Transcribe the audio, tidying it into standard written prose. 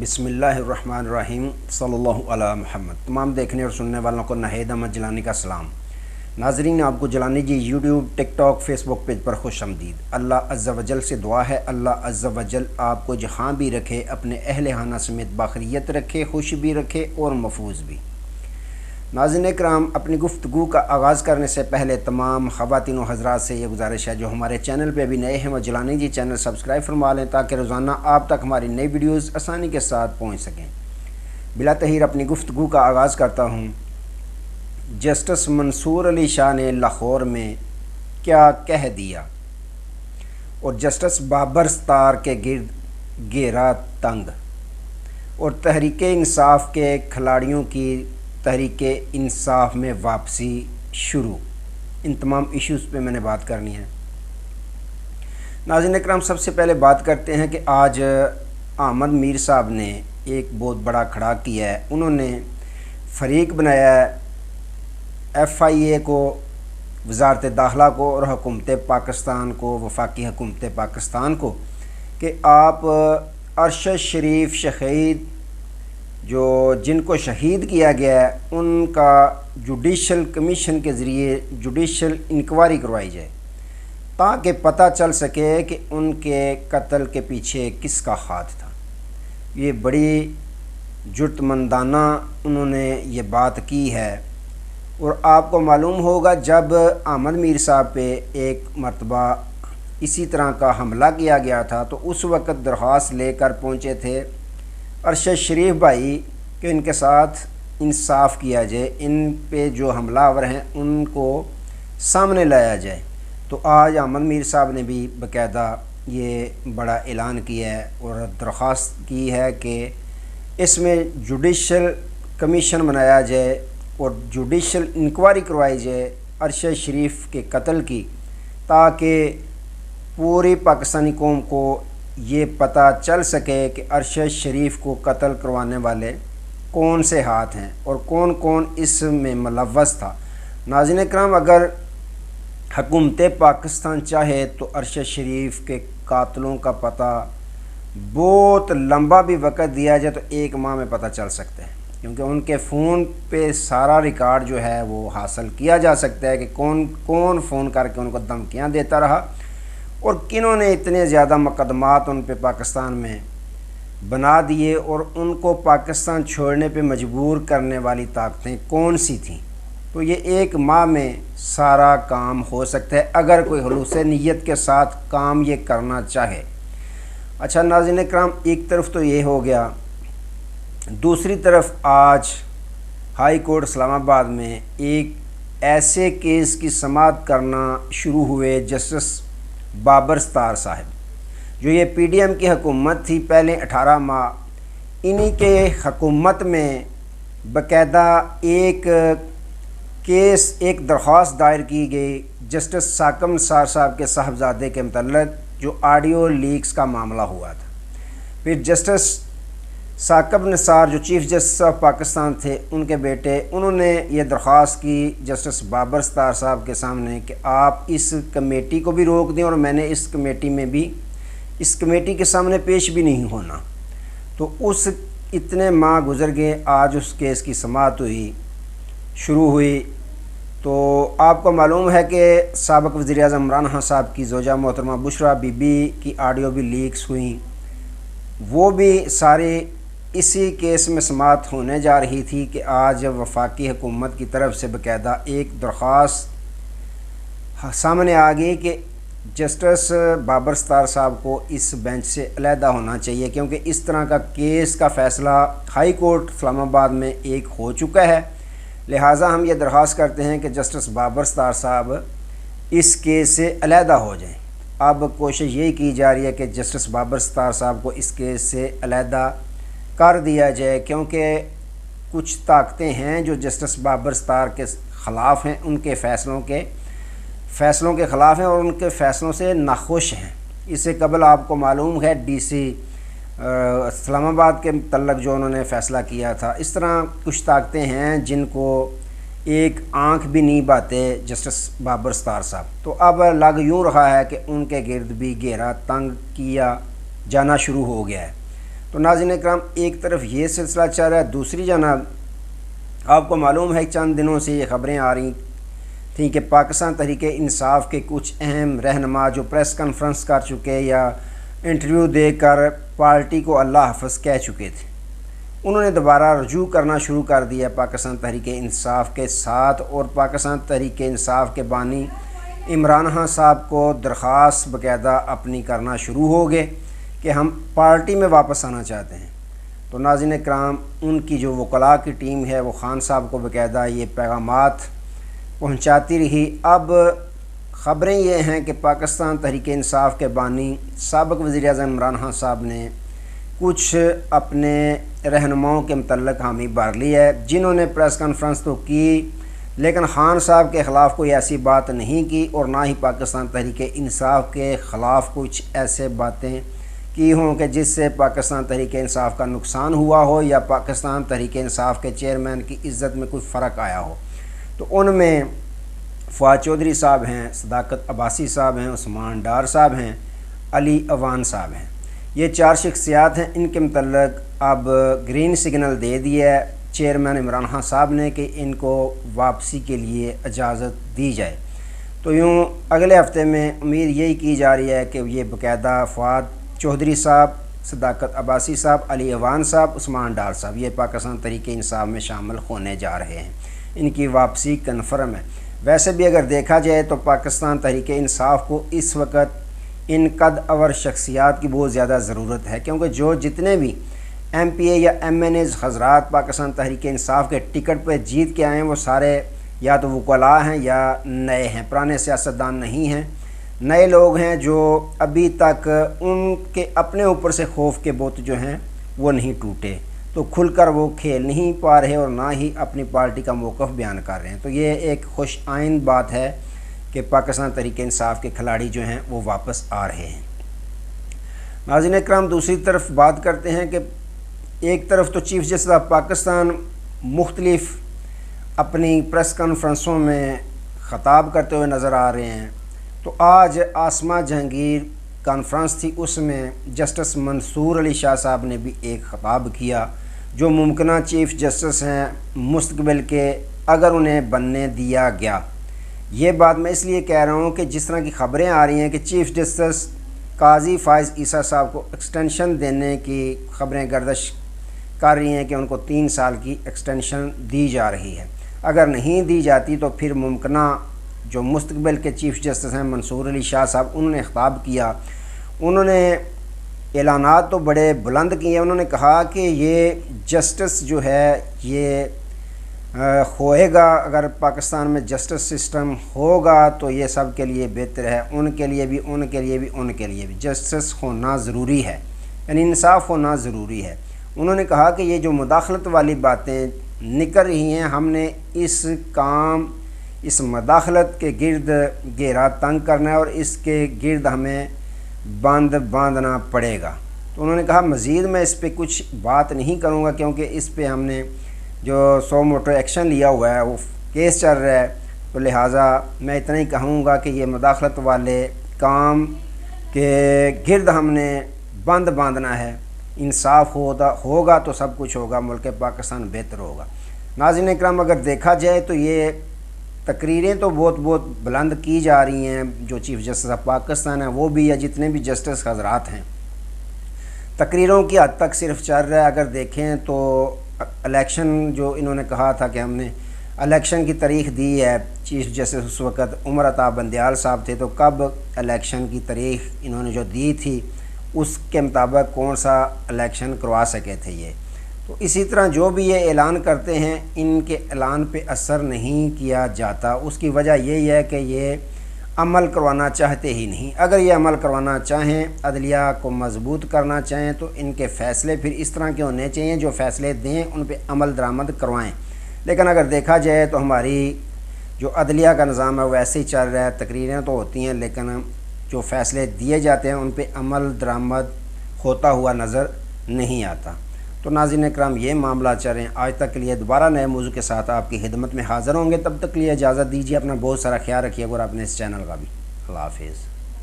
بسم اللہ الرحمن الرحیم صلی اللہ علیہ محمد۔ تمام دیکھنے اور سننے والوں کو ناہید احمد جیلانی کا سلام۔ ناظرین، آپ کو جیلانی جی یوٹیوب، ٹک ٹاک، فیس بک پیج پر خوش آمدید۔ اللہ عز و جل سے دعا ہے اللہ عز و جل آپ کو جہاں بھی رکھے، اپنے اہل خانہ سمیت باخریت رکھے، خوش بھی رکھے اور محفوظ بھی۔ ناظرین اکرام، اپنی گفتگو کا آغاز کرنے سے پہلے تمام خواتین و حضرات سے یہ گزارش ہے جو ہمارے چینل پہ ابھی نئے ہیں وہ جیلانی جی چینل سبسکرائب فرما لیں تاکہ روزانہ آپ تک ہماری نئی ویڈیوز آسانی کے ساتھ پہنچ سکیں۔ بلا تاخیر اپنی گفتگو کا آغاز کرتا ہوں۔ جسٹس منصور علی شاہ نے لاہور میں کیا کہہ دیا اور جسٹس بابر ستار کے گرد گھیرا تنگ، اور تحریک انصاف کے کھلاڑیوں کی تحریک انصاف میں واپسی شروع، ان تمام ایشوز پہ میں نے بات کرنی ہے۔ ناظرین اکرام، سب سے پہلے بات کرتے ہیں کہ آج احمد میر صاحب نے ایک بہت بڑا کھڑا کیا ہے۔ انہوں نے فریق بنایا ہے ایف آئی اے کو، وزارت داخلہ کو اور حکومت پاکستان کو، وفاقی حکومت پاکستان کو، کہ آپ ارشد شریف شہید جن کو شہید کیا گیا ہے ان کا جوڈیشل کمیشن کے ذریعے جوڈیشل انکوائری کروائی جائے تاکہ پتہ چل سکے کہ ان کے قتل کے پیچھے کس کا ہاتھ تھا۔ یہ بڑی جرأت مندانہ انہوں نے یہ بات کی ہے، اور آپ کو معلوم ہوگا جب احمد میر صاحب پہ ایک مرتبہ اسی طرح کا حملہ کیا گیا تھا تو اس وقت درخواست لے کر پہنچے تھے ارشد شریف بھائی کہ ان کے ساتھ انصاف کیا جائے، ان پہ جو حملہ آور ہیں ان کو سامنے لایا جائے۔ تو آج احمد میر صاحب نے بھی باقاعدہ یہ بڑا اعلان کیا ہے اور درخواست کی ہے کہ اس میں جوڈیشل کمیشن بنایا جائے اور جوڈیشل انکوائری کروائی جائے ارشد شریف کے قتل کی، تاکہ پوری پاکستانی قوم کو یہ پتہ چل سکے کہ ارشد شریف کو قتل کروانے والے کون سے ہاتھ ہیں اور کون کون اس میں ملوث تھا۔ ناظرین اکرام، اگر حکومت پاکستان چاہے تو ارشد شریف کے قاتلوں کا پتہ بہت لمبا بھی وقت دیا جائے تو 1 ماہ میں پتہ چل سکتا ہے، کیونکہ ان کے فون پہ سارا ریکارڈ جو ہے وہ حاصل کیا جا سکتا ہے کہ کون کون فون کر کے ان کو دھمکیاں دیتا رہا اور کنہوں نے اتنے زیادہ مقدمات ان پہ پاکستان میں بنا دیے اور ان کو پاکستان چھوڑنے پہ مجبور کرنے والی طاقتیں کون سی تھیں۔ تو یہ 1 ماہ میں سارا کام ہو سکتا ہے اگر کوئی خلوص نیت کے ساتھ کام یہ کرنا چاہے۔ اچھا ناظرین اکرام، ایک طرف تو یہ ہو گیا، دوسری طرف آج ہائی کورٹ اسلام آباد میں ایک ایسے کیس کی سماعت کرنا شروع ہوئے جسٹس بابر ستار صاحب، جو یہ پی ڈی ایم کی حکومت تھی پہلے 18 ماہ، انہی کے حکومت میں باقاعدہ ایک کیس، ایک درخواست دائر کی گئی جسٹس ثاقب نثار صاحب کے صاحبزادے کے متعلق جو آڈیو لیکس کا معاملہ ہوا تھا۔ پھر جسٹس ثاقب نثار جو چیف جسٹس آف پاکستان تھے، ان کے بیٹے، انہوں نے یہ درخواست کی جسٹس بابر ستار صاحب کے سامنے کہ آپ اس کمیٹی کو بھی روک دیں اور میں نے اس کمیٹی میں بھی اس کمیٹی کے سامنے پیش بھی نہیں ہونا۔ تو اس اتنے ماہ گزر گئے، آج اس کیس کی سماعت شروع ہوئی۔ تو آپ کو معلوم ہے کہ سابق وزیر اعظم عمران خان صاحب کی زوجہ محترمہ بشریٰ بی بی کی آڈیو بھی لیکس ہوئیں، وہ بھی سارے اسی کیس میں سماعت ہونے جا رہی تھی کہ آج وفاقی حکومت کی طرف سے باقاعدہ ایک درخواست سامنے آ گئی کہ جسٹس بابر ستار صاحب کو اس بینچ سے علیحدہ ہونا چاہیے، کیونکہ اس طرح کا کیس کا فیصلہ ہائی کورٹ اسلام آباد میں ایک ہو چکا ہے۔ لہٰذا ہم یہ درخواست کرتے ہیں کہ جسٹس بابر ستار صاحب اس کیس سے علیحدہ ہو جائیں۔ اب کوشش یہی کی جا رہی ہے کہ جسٹس بابر ستار صاحب کو اس کیس سے علیحدہ کر دیا جائے، کیونکہ کچھ طاقتیں ہیں جو جسٹس بابر ستار کے خلاف ہیں، ان کے فیصلوں کے خلاف ہیں اور ان کے فیصلوں سے ناخوش ہیں۔ اس سے قبل آپ کو معلوم ہے ڈی سی اسلام آباد کے متعلق جو انہوں نے فیصلہ کیا تھا، اس طرح کچھ طاقتیں ہیں جن کو ایک آنکھ بھی نہیں بھاتے جسٹس بابر ستار صاحب۔ تو اب لگ یوں رہا ہے کہ ان کے گرد بھی گھیرا تنگ کیا جانا شروع ہو گیا ہے۔ تو ناظرین اکرام ایک طرف یہ سلسلہ چل رہا ہے، دوسری جانب آپ کو معلوم ہے چند دنوں سے یہ خبریں آ رہی تھیں کہ پاکستان تحریک انصاف کے کچھ اہم رہنما جو پریس کانفرنس کر چکے یا انٹرویو دے کر پارٹی کو اللہ حافظ کہہ چکے تھے، انہوں نے دوبارہ رجوع کرنا شروع کر دیا پاکستان تحریک انصاف کے ساتھ، اور پاکستان تحریک انصاف کے بانی عمران خان صاحب کو درخواست باقاعدہ اپنی کرنا شروع ہو گئے کہ ہم پارٹی میں واپس آنا چاہتے ہیں۔ تو ناظرین اکرام ان کی جو وکلاء کی ٹیم ہے وہ خان صاحب کو باقاعدہ یہ پیغامات پہنچاتی رہی۔ اب خبریں یہ ہیں کہ پاکستان تحریک انصاف کے بانی سابق وزیر اعظم عمران خان صاحب نے کچھ اپنے رہنماؤں کے متعلق حامی بھر لی ہے، جنہوں نے پریس کانفرنس تو کی لیکن خان صاحب کے خلاف کوئی ایسی بات نہیں کی، اور نہ ہی پاکستان تحریک انصاف کے خلاف کچھ ایسے باتیں کی ہوں کہ جس سے پاکستان تحریک انصاف کا نقصان ہوا ہو یا پاکستان تحریک انصاف کے چیئرمین کی عزت میں کوئی فرق آیا ہو۔ تو ان میں فواد چودھری صاحب ہیں، صداقت عباسی صاحب ہیں، عثمان ڈار صاحب ہیں، علی اوان صاحب ہیں، یہ 4 شخصیات ہیں۔ ان کے متعلق اب گرین سگنل دے دیا ہے چیئرمین عمران خان صاحب نے کہ ان کو واپسی کے لیے اجازت دی جائے۔ تو یوں اگلے ہفتے میں امید یہی کی جا رہی ہے کہ یہ باقاعدہ فواد چودھری صاحب، صداقت عباسی صاحب، علی اوان صاحب، عثمان ڈار صاحب یہ پاکستان تحریک انصاف میں شامل ہونے جا رہے ہیں، ان کی واپسی کنفرم ہے۔ ویسے بھی اگر دیکھا جائے تو پاکستان تحریک انصاف کو اس وقت ان قد اور شخصیات کی بہت زیادہ ضرورت ہے، کیونکہ جو جتنے بھی ایم پی اے یا ایم این ایز حضرات پاکستان تحریک انصاف کے ٹکٹ پہ جیت کے آئے ہیں وہ سارے یا تو وکلاء ہیں یا نئے ہیں، پرانے سیاستدان نہیں ہیں، نئے لوگ ہیں جو ابھی تک ان کے اپنے اوپر سے خوف کے بت جو ہیں وہ نہیں ٹوٹے، تو کھل کر وہ کھیل نہیں پا رہے اور نہ ہی اپنی پارٹی کا موقف بیان کر رہے ہیں۔ تو یہ ایک خوش آئند بات ہے کہ پاکستان تحریک انصاف کے کھلاڑی جو ہیں وہ واپس آ رہے ہیں۔ ناظرین اکرام دوسری طرف بات کرتے ہیں کہ ایک طرف تو چیف جسٹس آف پاکستان مختلف اپنی پریس کانفرنسوں میں خطاب کرتے ہوئے نظر آ رہے ہیں، تو آج آسما جہانگیر کانفرنس تھی، اس میں جسٹس منصور علی شاہ صاحب نے بھی ایک خطاب کیا جو ممکنہ چیف جسٹس ہیں مستقبل کے اگر انہیں بننے دیا گیا۔ یہ بات میں اس لیے کہہ رہا ہوں کہ جس طرح کی خبریں آ رہی ہیں کہ چیف جسٹس قاضی فائز عیسیٰ صاحب کو ایکسٹینشن دینے کی خبریں گردش کر رہی ہیں کہ ان کو 3 سال کی ایکسٹینشن دی جا رہی ہے، اگر نہیں دی جاتی تو پھر ممکنہ جو مستقبل کے چیف جسٹس ہیں منصور علی شاہ صاحب انہوں نے خطاب کیا، انہوں نے اعلانات تو بڑے بلند کیے، انہوں نے کہا کہ یہ جسٹس جو ہے یہ ہوئے گا، اگر پاکستان میں جسٹس سسٹم ہوگا تو یہ سب کے لیے بہتر ہے، ان کے لیے بھی، ان کے لیے بھی، ان کے لیے بھی جسٹس ہونا ضروری ہے، یعنی انصاف ہونا ضروری ہے۔ انہوں نے کہا کہ یہ جو مداخلت والی باتیں نکل رہی ہیں ہم نے اس مداخلت کے گرد گھیرا تنگ کرنا ہے اور اس کے گرد ہمیں باندھنا پڑے گا۔ تو انہوں نے کہا مزید میں اس پہ کچھ بات نہیں کروں گا کیونکہ اس پہ ہم نے جو سو موٹو ایکشن لیا ہوا ہے وہ کیس چل رہا ہے، تو لہٰذا میں اتنا ہی کہوں گا کہ یہ مداخلت والے کام کے گرد ہم نے باندھنا ہے، انصاف ہوگا تو سب کچھ ہوگا، ملک پاکستان بہتر ہوگا۔ ناظرین اکرام اگر دیکھا جائے تو یہ تقریریں تو بہت بلند کی جا رہی ہیں، جو چیف جسٹس آف پاکستان ہیں وہ بھی یا جتنے بھی جسٹس حضرات ہیں تقریروں کی حد تک صرف چل رہا ہے۔ اگر دیکھیں تو الیکشن جو انہوں نے کہا تھا کہ ہم نے الیکشن کی تاریخ دی ہے، چیف جسٹس اس وقت عمر عطا بندیال صاحب تھے، تو کب الیکشن کی تاریخ انہوں نے جو دی تھی اس کے مطابق کون سا الیکشن کروا سکے تھے یہ۔ تو اسی طرح جو بھی یہ اعلان کرتے ہیں ان کے اعلان پہ اثر نہیں کیا جاتا، اس کی وجہ یہی ہے کہ یہ عمل کروانا چاہتے ہی نہیں۔ اگر یہ عمل کروانا چاہیں، عدلیہ کو مضبوط کرنا چاہیں تو ان کے فیصلے پھر اس طرح کے ہونے چاہیے، جو فیصلے دیں ان پہ عمل درآمد کروائیں۔ لیکن اگر دیکھا جائے تو ہماری جو عدلیہ کا نظام ہے وہ ایسے ہی چل رہا ہے، تقریریں تو ہوتی ہیں لیکن جو فیصلے دیے جاتے ہیں ان پہ عمل درآمد ہوتا ہوا نظر نہیں آتا۔ تو ناظرین اکرام یہ معاملہ چل رہے ہیں۔ آج تک کے لیے دوبارہ نئے موضوع کے ساتھ آپ کی خدمت میں حاضر ہوں گے، تب تک کے لیے اجازت دیجیے، اپنا بہت سارا خیال رکھیے اور اپنے اس چینل کا بھی۔ اللہ حافظ۔